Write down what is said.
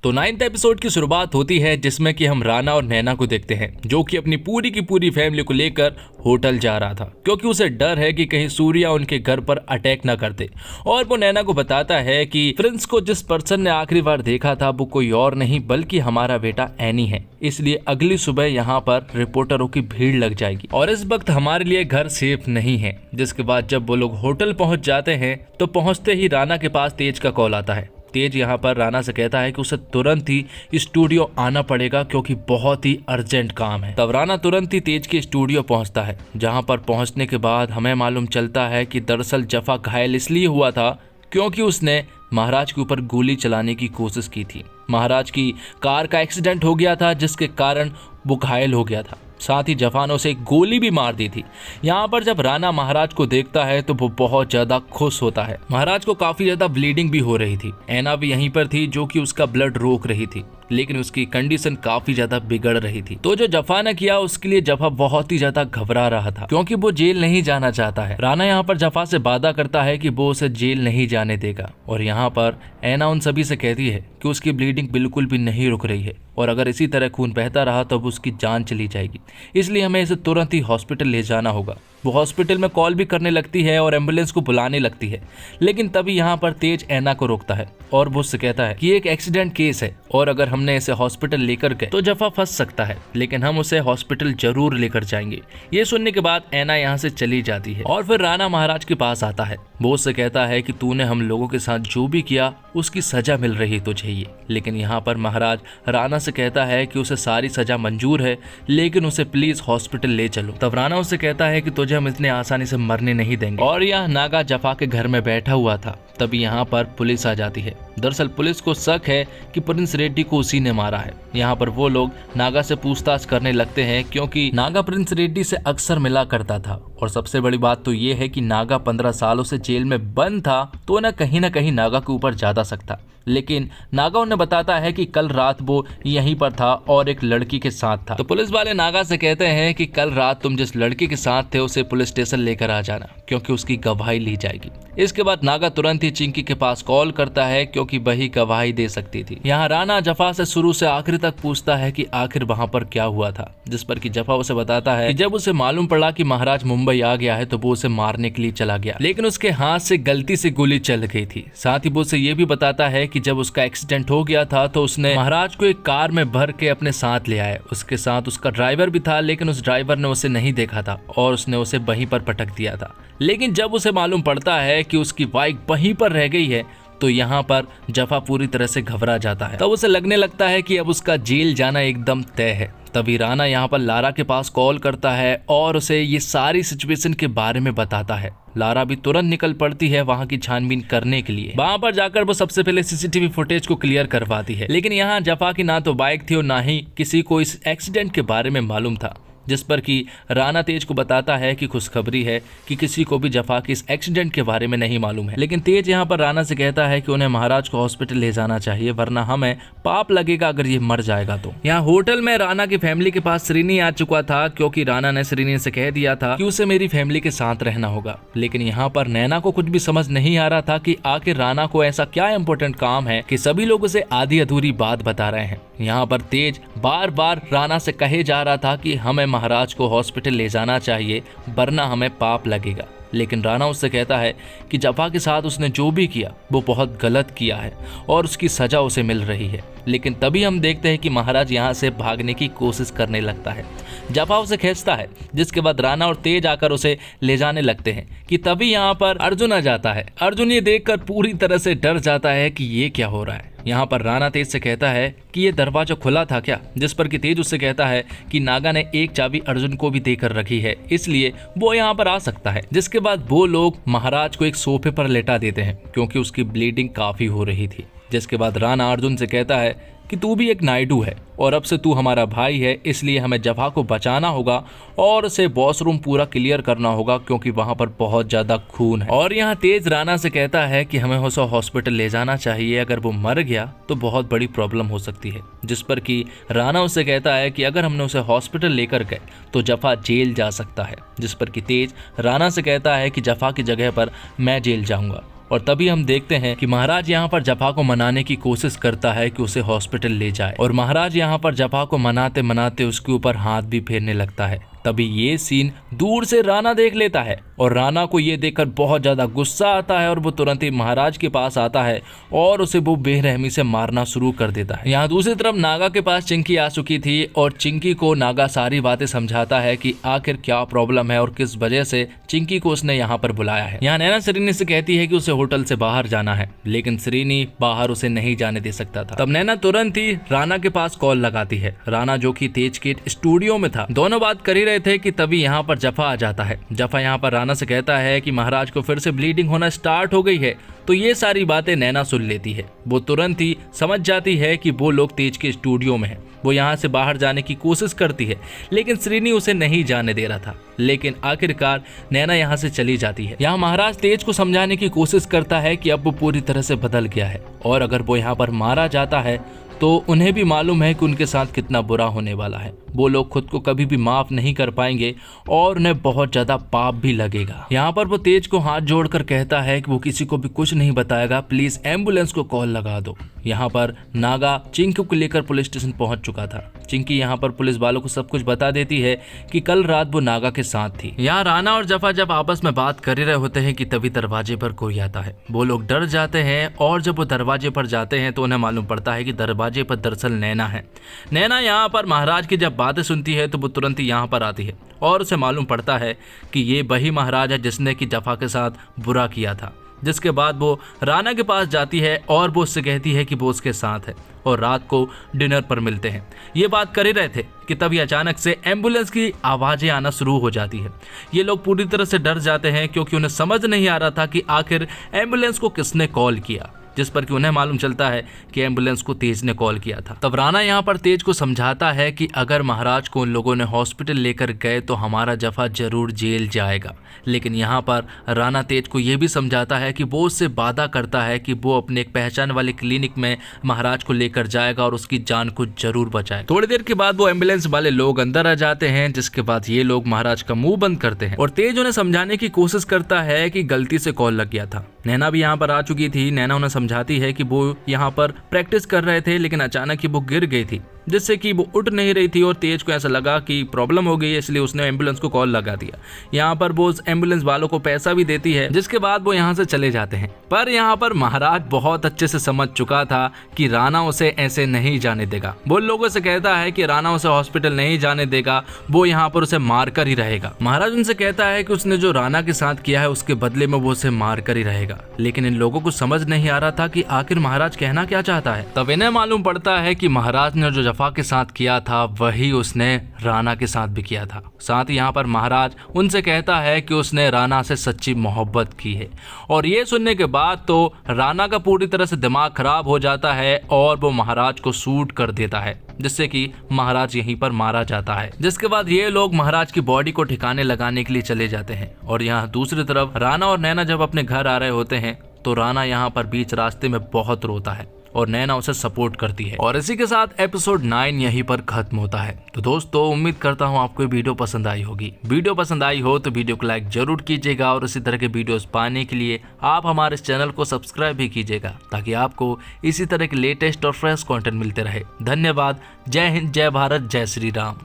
तो 9th episode की शुरुआत होती है जिसमें कि हम राना और नैना को देखते हैं जो कि अपनी पूरी की पूरी फैमिली को लेकर होटल जा रहा था क्योंकि उसे डर है कि कहीं सूर्या उनके घर पर अटैक ना कर दे। और वो नैना को बताता है कि प्रिंस को जिस पर्सन ने आखिरी बार देखा था वो कोई और नहीं बल्कि हमारा बेटा एनी है, इसलिए अगली सुबह यहाँ पर रिपोर्टरों की भीड़ लग जाएगी और इस वक्त हमारे लिए घर सेफ नहीं है। जिसके बाद जब वो लोग होटल पहुंच जाते हैं तो पहुंचते ही राना के पास तेज का कॉल आता है। तेज यहाँ पर राना से कहता है कि उसे तुरंत ही स्टूडियो आना पड़ेगा क्योंकि बहुत ही अर्जेंट काम है। तब राना तुरंत ही तेज के स्टूडियो पहुँचता है जहाँ पर पहुँचने के बाद हमें मालूम चलता है कि दरअसल जफा घायल इसलिए हुआ था क्योंकि उसने महाराज के ऊपर गोली चलाने की कोशिश की थी। महाराज की कार का एक्सीडेंट हो गया था जिसके कारण वो घायल हो गया था, साथ ही जफा ने उसे गोली भी मार दी थी। यहाँ पर जब राना महाराज को देखता है तो वो बहुत ज्यादा खुश होता है। महाराज को काफी ज्यादा ब्लीडिंग भी हो रही थी। ऐना भी यहीं पर थी जो कि उसका ब्लड रोक रही थी, लेकिन उसकी कंडीशन काफी ज्यादा बिगड़ रही थी। तो जो जफा ने किया उसके लिए जफा बहुत ही ज्यादा घबरा रहा था क्योंकि वो जेल नहीं जाना चाहता है। राना यहाँ पर जफा से वादा करता है कि वो उसे जेल नहीं जाने देगा और यहाँ पर ऐना उन सभी से कहती है कि उसकी ब्लीडिंग बिल्कुल भी नहीं रुक रही है और अगर इसी तरह खून बहता रहा तो उसकी जान चली जाएगी, इसलिए हमें इसे तुरंत ही हॉस्पिटल ले जाना होगा। वो हॉस्पिटल में कॉल भी करने लगती है और एम्बुलेंस को बुलाने लगती है, लेकिन तभी यहाँ पर तेज ऐना को रोकता है और वो उससे कहता है कि एक एक्सीडेंट केस है और अगर हमने इसे हॉस्पिटल लेकर गए तो जफा फंस सकता है, लेकिन हम उसे हॉस्पिटल जरूर लेकर जाएंगे। ये सुनने के बाद ऐना यहाँ से चली जाती है और फिर राना महाराज के पास आता है। वो उससे कहता है कि तूने हम लोगों के साथ जो भी किया उसकी सजा मिल रही तुझे ये, लेकिन यहाँ पर महाराज राना से कहता है कि उसे सारी सजा मंजूर है लेकिन उसे प्लीज हॉस्पिटल ले चलो। तब राना उससे कहता है कि तुझे हम इतने आसानी से मरने नहीं देंगे। और यह नागा जफा के घर में बैठा हुआ था, तभी यहाँ पर पुलिस आ जाती है। दरअसल पुलिस को शक है कि प्रिंस रेड्डी को उसी ने मारा है। यहाँ पर वो लोग नागा से पूछताछ करने लगते हैं क्योंकि नागा प्रिंस रेड्डी से अक्सर मिला करता था और सबसे बड़ी बात तो ये है कि नागा 15 सालों से जेल में बंद था तो ना कहीं नागा के ऊपर ज्यादा सकता, लेकिन नागा उन्हें बताता है कि कल रात वो यहीं पर था और एक लड़की के साथ था। तो पुलिस वाले नागा से कहते हैं कि कल रात तुम जिस लड़की के साथ थे उसे पुलिस स्टेशन लेकर आ जाना क्योंकि उसकी गवाही ली जाएगी। इसके बाद नागा तुरंत ही चिंकी के पास कॉल करता है क्योंकि वही गवाही दे सकती थी। यहाँ राना जफा से शुरू से आखिर तक पूछता है कि आखिर वहाँ पर क्या हुआ था, जिस पर कि जफा उसे बताता है कि जब उसे मालूम पड़ा कि महाराज मुंबई आ गया है तो वो उसे मारने के लिए चला गया, लेकिन उसके हाथ से गलती से गोली चल गई थी। साथ ही वो उसे ये भी बताता है कि जब उसका एक्सीडेंट हो गया था तो उसने महाराज को एक कार में भर के अपने साथ ले आया। उसके साथ उसका ड्राइवर भी था, लेकिन उस ड्राइवर ने उसे नहीं देखा था और उसने उसे वहीं पर पटक दिया था। लेकिन जब उसे मालूम पड़ता है कि उसकी बाइक वहीं पर रह गई है तो यहाँ पर जफा पूरी तरह से घबरा जाता है। तब उसे लगने लगता है कि अब उसका जेल जाना एकदम तय है। तभी राना यहाँ पर लारा के पास कॉल करता है और उसे ये सारी सिचुएशन के बारे में बताता है। लारा भी तुरंत निकल पड़ती है वहाँ की छानबीन करने के लिए। वहाँ पर जाकर वो सबसे पहले सीसीटीवी फुटेज को क्लियर करवाती है, लेकिन यहाँ जफा की ना तो बाइक थी और ना ही किसी को इस एक्सीडेंट के बारे में मालूम था, जिस पर कि राना तेज को बताता है कि खुशखबरी है कि किसी को भी जफा के इस एक्सीडेंट के बारे में नहीं मालूम है। लेकिन तेज यहाँ पर राना से कहता है कि उन्हें महाराज को हॉस्पिटल ले जाना चाहिए वरना हमें पाप लगेगा अगर ये मर जाएगा तो। यहाँ होटल में राना की फैमिली के पास श्रीनी आ चुका था क्योंकि राना ने श्रीनी से कह दिया था कि उसे मेरी फैमिली के साथ रहना होगा। लेकिन यहाँ पर नैना को कुछ भी समझ नहीं आ रहा था कि आखिर राना को ऐसा क्या इम्पोर्टेंट काम है कि सभी लोग उसे आधी अधूरी बात बता रहे हैं। यहाँ पर तेज बार बार राना से कहे जा रहा था कि हमें महाराज को हॉस्पिटल ले जाना चाहिए वरना हमें पाप लगेगा, लेकिन राना उससे कहता है कि जफा के साथ उसने जो भी किया वो बहुत गलत किया है और उसकी सजा उसे मिल रही है। लेकिन तभी हम देखते हैं कि महाराज यहाँ से भागने की कोशिश करने लगता है। जफा उसे खींचता है, जिसके बाद राना और तेज आकर उसे ले जाने लगते हैं कि तभी यहाँ पर अर्जुन आ जाता है। अर्जुन ये देखकर पूरी तरह से डर जाता है कि ये क्या हो रहा है। यहाँ पर राना तेज से कहता है कि ये दरवाजा खुला था क्या, जिस पर कि तेज उससे कहता है कि नागा ने एक चाबी अर्जुन को भी देकर रखी है इसलिए वो यहाँ पर आ सकता है। जिसके बाद वो लोग महाराज को एक सोफे पर लेटा देते हैं क्योंकि उसकी ब्लीडिंग काफी हो रही थी। जिसके बाद राना अर्जुन से कहता है कि तू भी एक नायडू है और अब से तू हमारा भाई है, इसलिए हमें जफा को बचाना होगा और उसे वॉशरूम पूरा क्लियर करना होगा क्योंकि वहां पर बहुत ज्यादा खून है। और यहाँ तेज राना से कहता है कि हमें उसे हॉस्पिटल ले जाना चाहिए, अगर वो मर गया तो बहुत बड़ी प्रॉब्लम हो सकती है। जिस पर कि राना उससे कहता है कि अगर हमने उसे हॉस्पिटल लेकर गए तो जफा जेल जा सकता है। जिस पर कि तेज राना से कहता है कि जफा की जगह पर मैं जेल जाऊंगा और तभी हम देखते हैं कि महाराज यहाँ पर जफा को मनाने की कोशिश करता है कि उसे हॉस्पिटल ले जाए और महाराज यहाँ पर जफा को मनाते मनाते उसके ऊपर हाथ भी फेरने लगता है। तभी ये सीन दूर से राणा देख लेता है और राणा को ये देखकर बहुत ज्यादा गुस्सा आता है और वो तुरंत ही महाराज के पास आता है और उसे वो बेरहमी से मारना शुरू कर देता है। यहाँ दूसरी तरफ नागा के पास चिंकी आ चुकी थी और चिंकी को नागा सारी बातें समझाता है कि आखिर क्या प्रॉब्लम है और किस वजह से चिंकी को उसने यहाँ पर बुलाया है। यहाँ नैना श्रीनी से कहती है कि उसे होटल से बाहर जाना है, लेकिन श्रीनी बाहर उसे नहीं जाने दे सकता था। तब नैना तुरंत ही राणा के पास कॉल लगाती है। राणा जो कि तेज के स्टूडियो में था, दोनों बात कर ही रहे थे कि तभी यहाँ पर जफा आ जाता है। जफा यहाँ पर राणा से कहता है कि महाराज को फिर से ब्लीडिंग होना स्टार्ट हो गई है। तो ये सारी बातें नैना सुन लेती है। वो तुरंत ही समझ जाती है कि वो लोग तेज के स्टूडियो में हैं। वो यहाँ से बाहर जाने की कोशिश करती है, लेकिन श्रीनी उसे नहीं जाने दे रहा था। लेकिन आखिरकार नैना यहाँ से चली जाती है। यहाँ महाराज तेज को समझाने की कोशिश करता है कि अब वो पूरी तरह से बदल गया है और अगर वो यहाँ पर मारा जाता है तो उन्हें भी मालूम है कि उनके साथ कितना बुरा होने वाला है। वो लोग खुद को कभी भी माफ नहीं कर पाएंगे और उन्हें बहुत ज्यादा पाप भी लगेगा। यहाँ पर वो तेज को हाथ जोड़कर कहता है कि वो किसी को भी कुछ नहीं बताएगा, प्लीज एम्बुलेंस को कॉल लगा दो। यहाँ पर नागा चिंकी को लेकर पुलिस स्टेशन पहुंच चुका था। चिंकी यहाँ पर पुलिस वालों को सब कुछ बता देती है कि कल रात वो नागा के साथ थी। यहाँ राणा और जफा जब आपस में बात कर ही रहे होते हैं कि तभी दरवाजे पर कोई आता है। वो लोग डर जाते हैं और जब वो दरवाजे पर जाते हैं तो उन्हें मालूम पड़ता है कि दरवाजे पर दरअसल नैना है। नैना यहाँ पर महाराज की जब बातें सुनती है तो वो तुरंत ही यहाँ पर आती है और उसे मालूम पड़ता है कि ये वही महाराज है जिसने कि जफा के साथ बुरा किया था। जिसके बाद वो राणा के पास जाती है और वो उससे कहती है कि वो उसके साथ है और रात को डिनर पर मिलते हैं। ये बात कर ही रहे थे कि तभी अचानक से एम्बुलेंस की आवाज़ें आना शुरू हो जाती है। ये लोग पूरी तरह से डर जाते हैं क्योंकि उन्हें समझ नहीं आ रहा था कि आखिर एम्बुलेंस को किसने कॉल किया, जिस पर कि उन्हें मालूम चलता है कि एम्बुलेंस को तेज ने कॉल किया था। तब राणा यहाँ पर तेज को समझाता है कि अगर महाराज को उन लोगों ने हॉस्पिटल लेकर गए तो हमारा जफा जरूर जेल जाएगा। लेकिन यहाँ पर राणा तेज को यह भी समझाता है कि वो उससे वादा करता है कि वो अपने एक पहचान वाले क्लिनिक में महाराज को लेकर जाएगा और उसकी जान को जरूर बचाएगा। थोड़ी देर के बाद वो एम्बुलेंस वाले लोग अंदर आ जाते हैं, जिसके बाद ये लोग महाराज का मुंह बंद करते हैं और तेज उन्हें समझाने की कोशिश करता है कि गलती से कॉल लग गया था। नैना भी यहाँ पर आ चुकी थी। नैना उन्हें समझाती है कि वो यहाँ पर प्रैक्टिस कर रहे थे, लेकिन अचानक ही वो गिर गई थी, जिससे कि वो उठ नहीं रही थी और तेज को ऐसा लगा कि प्रॉब्लम हो गई है, इसलिए उसने एम्बुलेंस को कॉल लगा दिया। यहाँ पर वो उस एम्बुलेंस वालों को पैसा भी देती है, जिसके बाद वो यहाँ से चले जाते हैं। पर यहाँ पर महाराज बहुत अच्छे से समझ चुका था कि राणा उसे ऐसे नहीं जाने देगा। वो लोगों से कहता है कि राणा उसे हॉस्पिटल नहीं जाने देगा, वो यहाँ पर उसे मार कर ही रहेगा। महाराज उनसे कहता है कि उसने जो राणा के साथ किया है उसके बदले में वो उसे मार कर ही रहेगा। लेकिन इन लोगों को समझ नहीं आ रहा था कि आखिर महाराज कहना क्या चाहता है। तब इन्हें मालूम पड़ता है कि महाराज ने जो जफा के साथ किया था वही उसने राणा के साथ भी किया था। साथ ही यहाँ पर महाराज उनसे कहता है कि उसने राणा से सच्ची मोहब्बत की है। और ये सुनने के बाद तो राणा का पूरी तरह से दिमाग खराब हो जाता है और वो महाराज को शूट कर देता है, जिससे कि महाराज यहीं पर मारा जाता है। जिसके बाद ये लोग महाराज की बॉडी को ठिकाने लगाने के लिए चले जाते हैं। और यहाँ दूसरी तरफ राणा और नैना जब अपने घर आ रहे होते हैं तो राणा यहाँ पर बीच रास्ते में बहुत रोता है और नैना उसे सपोर्ट करती है। और इसी के साथ एपिसोड 9 यहीं पर खत्म होता है। तो दोस्तों उम्मीद करता हूँ आपको ये वीडियो पसंद आई होगी। वीडियो पसंद आई हो तो वीडियो को लाइक जरूर कीजिएगा और इसी तरह के वीडियोस पाने के लिए आप हमारे इस चैनल को सब्सक्राइब भी कीजिएगा, ताकि आपको इसी तरह के लेटेस्ट और फ्रेश कंटेंट मिलते रहे। धन्यवाद। जय हिंद, जय भारत, जय श्री राम।